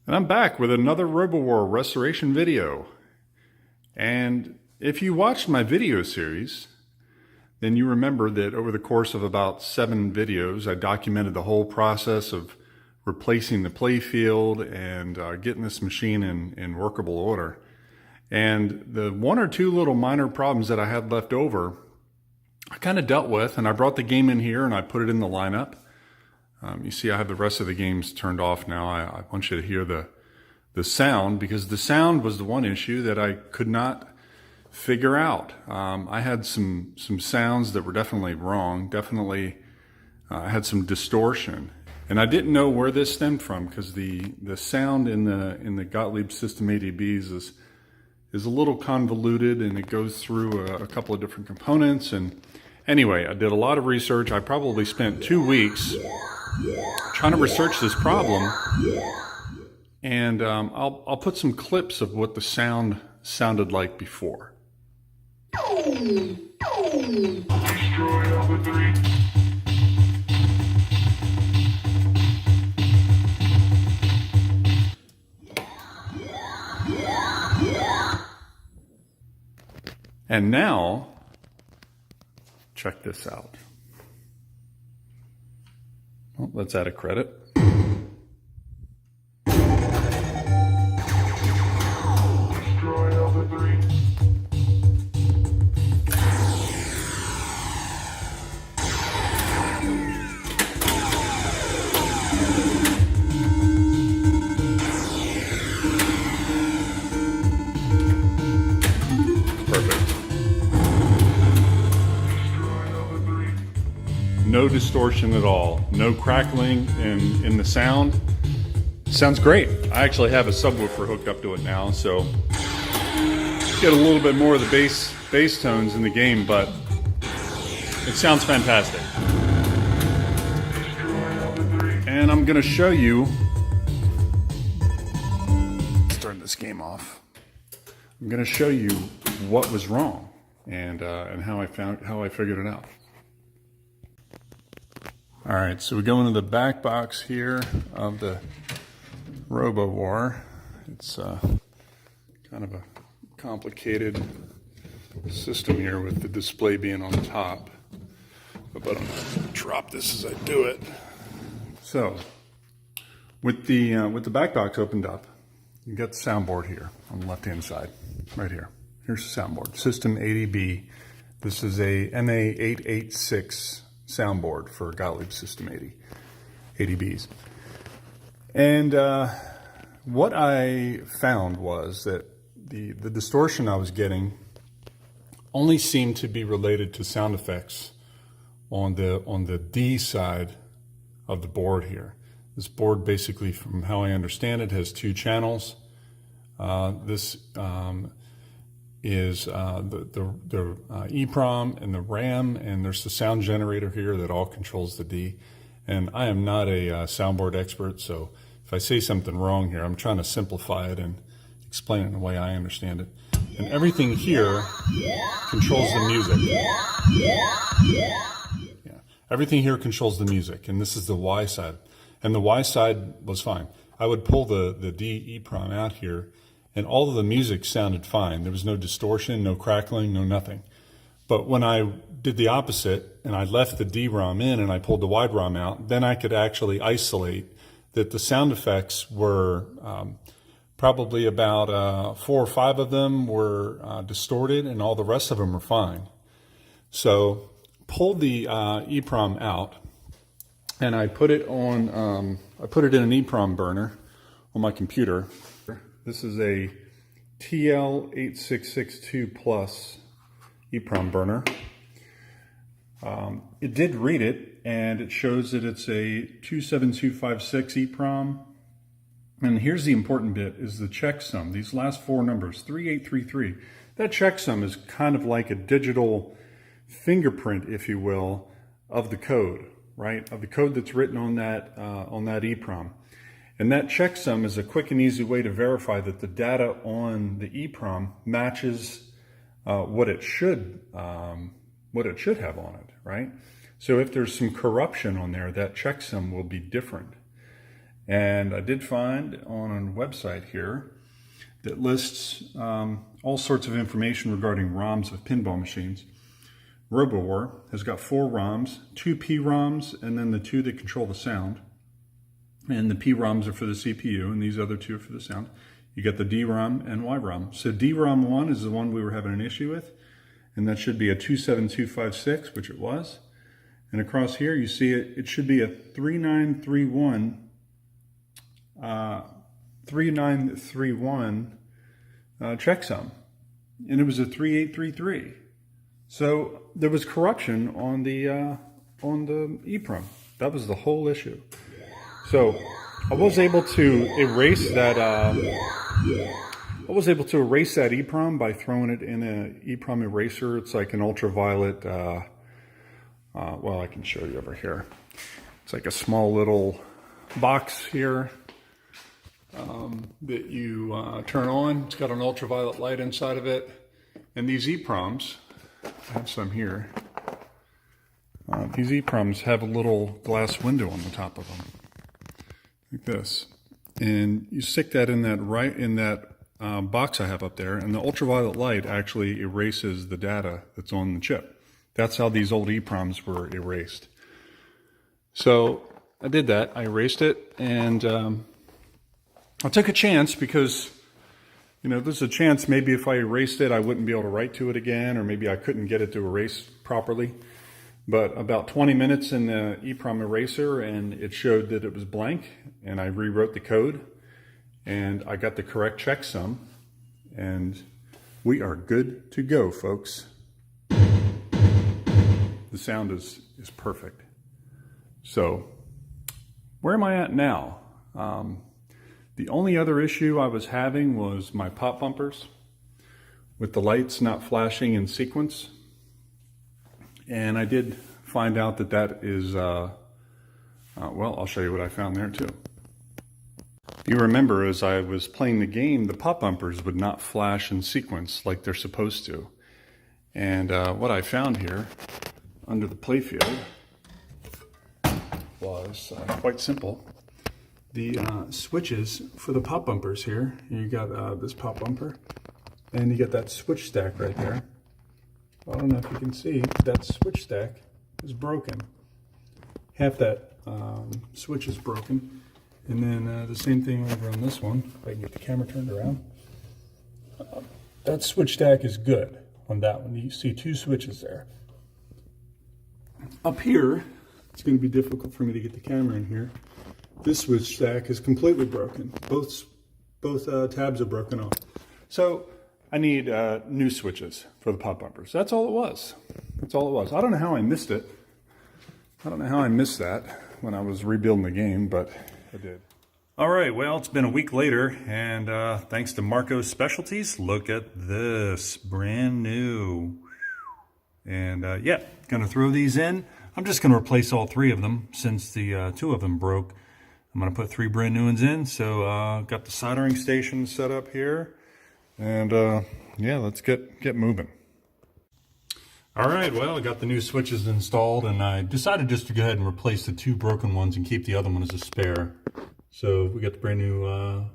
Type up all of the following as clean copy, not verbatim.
And I'm back with another Robo War restoration video. And if you watched my video series, then you remember that over the course of about 7 videos, I documented the whole process of replacing the playfield and getting this machine in workable order. And the 1 or 2 little minor problems that I had left over, I kind of dealt with, and I brought the game in here and I put it in the lineup. You see I have the rest of the games turned off now. I want you to hear the sound, because the sound was the one issue that I could not figure out. I had some sounds that were definitely wrong. Definitely had some distortion. And I didn't know where this stemmed from, because the sound in the Gottlieb System ADBs is a little convoluted, and it goes through a couple of different components. And anyway, I did a lot of research. I probably spent 2 weeks trying to research this problem, and I'll put some clips of what the sound sounded like before. And now, check this out. Well, let's add a credit. No distortion at all, no crackling in the sound. Sounds great. I actually have a subwoofer hooked up to it now, so get a little bit more of the bass tones in the game, but it sounds fantastic. And I'm gonna show you, let's turn this game off. I'm gonna show you what was wrong and how I figured it out. All right, so we go into the back box here of the Robo War. It's kind of a complicated system here with the display being on top. But I'm gonna drop this as I do it. So, with the back box opened up, you got the soundboard here on the left-hand side, right here. Here's the soundboard, System ADB. This is a MA886 soundboard for Gottlieb System ADBs. And what I found was that the distortion I was getting only seemed to be related to sound effects on the D side of the board here. This board, basically, from how I understand it, has 2 channels. This is the EEPROM and the RAM, and there's the sound generator here that all controls the D. And I am not a soundboard expert, so if I say something wrong here, I'm trying to simplify it and explain it in the way I understand it. And everything here controls the music. Yeah. Everything here controls the music, and this is the Y side. And the Y side was fine. I would pull the D EEPROM out here, and all of the music sounded fine. There was no distortion, no crackling, no nothing. But when I did the opposite, and I left the DROM in and I pulled the wide ROM out, then I could actually isolate that the sound effects were probably about 4 or 5 of them were distorted, and all the rest of them were fine. So pulled the EEPROM out, and I put it on. I put it in an EEPROM burner on my computer. This is a TL8662 Plus EEPROM burner. It did read it, and it shows that it's a 27256 EEPROM. And here's the important bit, is the checksum. These last 4 numbers, 3833. That checksum is kind of like a digital fingerprint, if you will, of the code, right? Of the code that's written on that EEPROM. And that checksum is a quick and easy way to verify that the data on the EEPROM matches what it should have on it, right? So if there's some corruption on there, that checksum will be different. And I did find on a website here that lists all sorts of information regarding ROMs of pinball machines. Robo War has got 4 ROMs, 2 P-ROMs, and then the 2 that control the sound. And the P-ROMs are for the CPU, and these other 2 are for the sound. You get the D-ROM and Y-ROM. So D-ROM 1 is the one we were having an issue with, and that should be a 27256, which it was. And across here, you see it should be a 3931 checksum, and it was a 3833. So there was corruption on the EEPROM. That was the whole issue. So I was able to erase that. EEPROM by throwing it in an EEPROM eraser. It's like an ultraviolet. Well, I can show you over here. It's like a small little box here that you turn on. It's got an ultraviolet light inside of it. And these EEPROMs, I have some here. These EEPROMs have a little glass window on the top of them, like this. And you stick that in that box I have up there, and the ultraviolet light actually erases the data that's on the chip. That's how these old EEPROMs were erased. So I did that. I erased it, and I took a chance because, you know, there's a chance maybe if I erased it, I wouldn't be able to write to it again, or maybe I couldn't get it to erase properly. But about 20 minutes in the EEPROM eraser, and it showed that it was blank, and I rewrote the code, and I got the correct checksum, and we are good to go, folks. The sound is perfect. So, where am I at now? The only other issue I was having was my pop bumpers with the lights not flashing in sequence. And I did find out that that is, well, I'll show you what I found there too. You remember as I was playing the game, the pop bumpers would not flash in sequence like they're supposed to. And what I found here under the playfield was quite simple. The switches for the pop bumpers here, you got this pop bumper, and you get that switch stack right there. I don't know if you can see, that switch stack is broken. Half that switch is broken. And then the same thing over on this one, if I can get the camera turned around. That switch stack is good on that one. You see 2 switches there. Up here, it's going to be difficult for me to get the camera in here. This switch stack is completely broken. Both tabs are broken off. So I need new switches for the pop bumpers. That's all it was. That's all it was. I don't know how I missed it. I don't know how I missed that when I was rebuilding the game, but I did. All right, well, it's been a week later, and thanks to Marco's Specialties, look at this, brand new. And yeah, gonna throw these in. I'm just gonna replace all 3 of them since the 2 of them broke. I'm gonna put 3 brand new ones in. So got the soldering station set up here, and yeah, let's get moving. All right, well, I got the new switches installed, and I decided just to go ahead and replace the 2 broken ones and keep the other one as a spare. So we got the brand new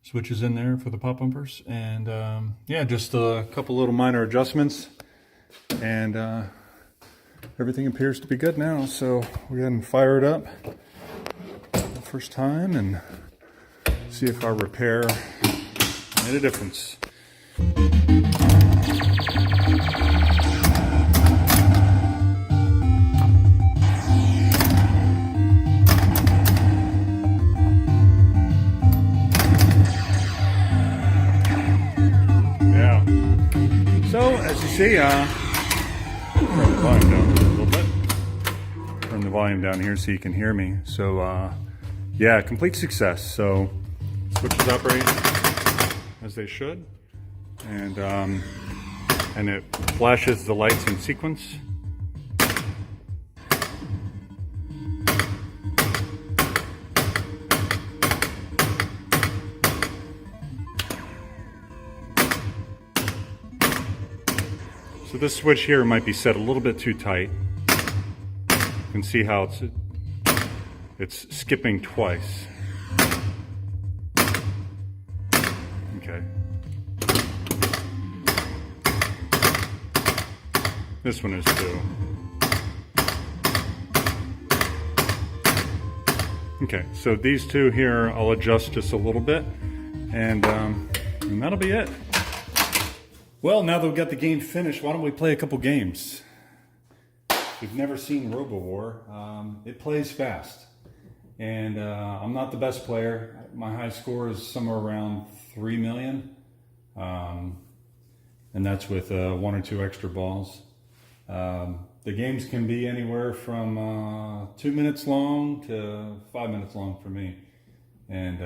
switches in there for the pop bumpers, and yeah, just a couple little minor adjustments, and everything appears to be good now. So we'll go ahead and fire it up the first time and see if our repair made a difference. So, as you see, turn the volume down a little bit. Turn the volume down here so you can hear me. So, yeah, complete success. So, switches operate as they should, and it flashes the lights in sequence. So this switch here might be set a little bit too tight. You can see how it's skipping twice. Okay. This one is too. Okay, so these two here, I'll adjust just a little bit, and that'll be it. Well, now that we've got the game finished, why don't we play a couple games? We've never seen Robo War. It plays fast, and I'm not the best player. My high score is somewhere around 3 million, and that's with 1 or 2 extra balls. The games can be anywhere from 2 minutes long to 5 minutes long for me. And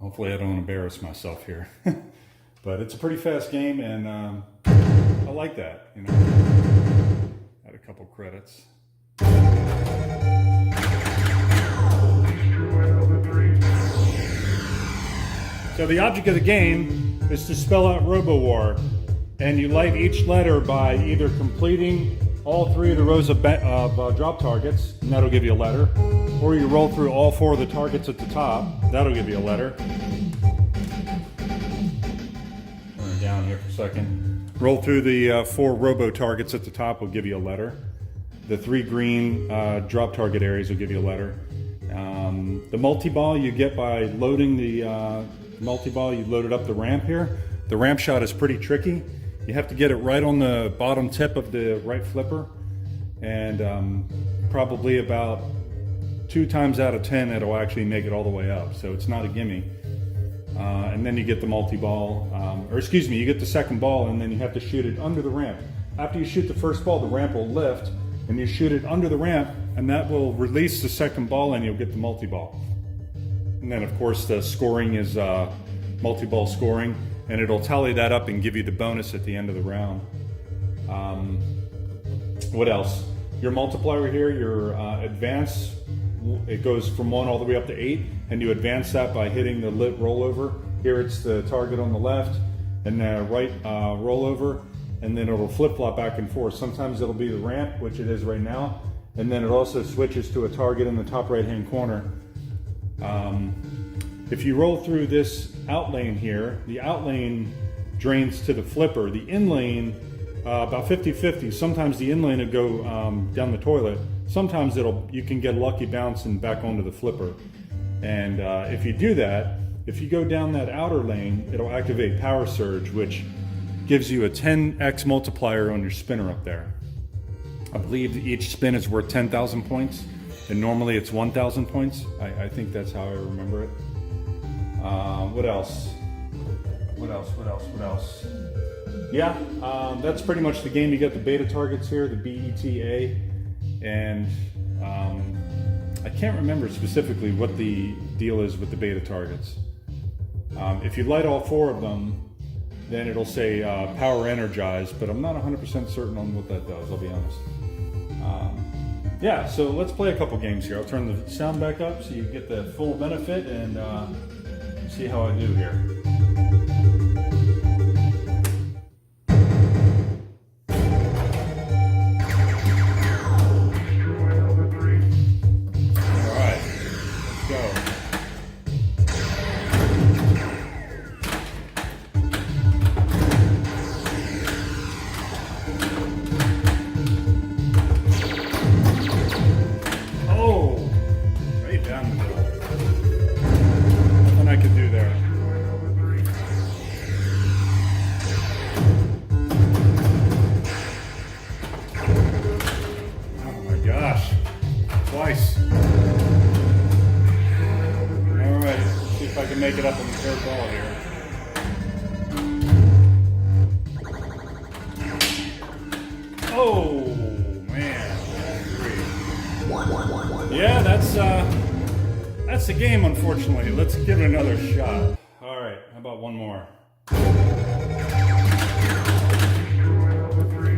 hopefully I don't embarrass myself here. But it's a pretty fast game, and I like that, you know. Add a couple credits. So the object of the game is to spell out Robo War. And you light each letter by either completing all 3 of the rows of drop targets, and that'll give you a letter, or you roll through all 4 of the targets at the top, that'll give you a letter. Turn it down here for a second. Roll through the 4 robo targets at the top will give you a letter. The 3 green drop target areas will give you a letter. The multi-ball you get by loading the multi-ball, you loaded up the ramp here. The ramp shot is pretty tricky. You have to get it right on the bottom tip of the right flipper, and probably about 2 times out of 10 it'll actually make it all the way up, so it's not a gimme. And then you get the multi-ball, you get the second ball, and then you have to shoot it under the ramp. After you shoot the first ball, the ramp will lift, and you shoot it under the ramp, and that will release the second ball, and you'll get the multi-ball. And then of course the scoring is multi-ball scoring, and it'll tally that up and give you the bonus at the end of the round. What else? Your multiplier here, your advance, it goes from 1 all the way up to 8, and you advance that by hitting the lit rollover. Here it's the target on the left, and the right rollover, and then it'll flip-flop back and forth. Sometimes it'll be the ramp, which it is right now, and then it also switches to a target in the top right-hand corner. If you roll through this out lane here, the out lane drains to the flipper. The in lane, about 50-50. Sometimes the in lane will go down the toilet. Sometimes you can get a lucky bounce and back onto the flipper. And if you do that, if you go down that outer lane, it'll activate Power Surge, which gives you a 10x multiplier on your spinner up there. I believe each spin is worth 10,000 points, and normally it's 1,000 points. I think that's how I remember it. What else? What else? Yeah, that's pretty much the game. You got the beta targets here, the BETA, and I can't remember specifically what the deal is with the beta targets. If you light all 4 of them, then it'll say power energized, but I'm not 100% certain on what that does, I'll be honest. Yeah, so let's play a couple games here. I'll turn the sound back up so you get the full benefit, and see how I do here. Alright, let's go. Oh! Right down the middle. Nothing I could do there. Oh my gosh. Twice. Alright, see if I can make it up on the 3rd ball here. Oh man. 3. Yeah, that's the game, unfortunately. Let's give it another shot. All right, how about one more?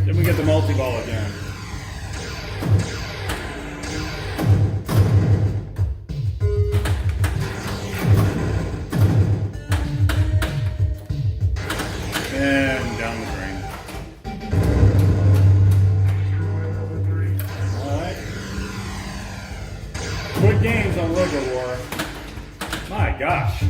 Then we get the multi-ball again. And down the drain. All right. Quick games on Robo War. My gosh.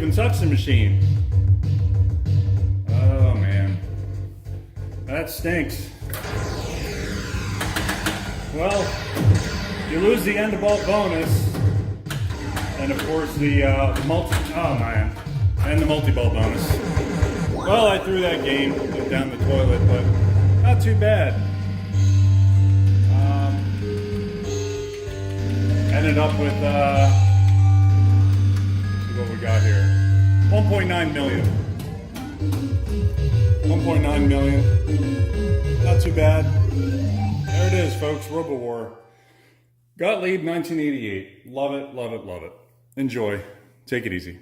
even touch the machine. Oh man, that stinks. Well, you lose the end of ball bonus, and of course the multi-ball bonus. Well, I threw that game down the toilet, but not too bad. Ended up with, see what we got here, 1.9 million. 1.9 million, not too bad. There it is, folks, Robo War. Gottlieb, 1988. Love it, love it, love it. Enjoy. Take it easy.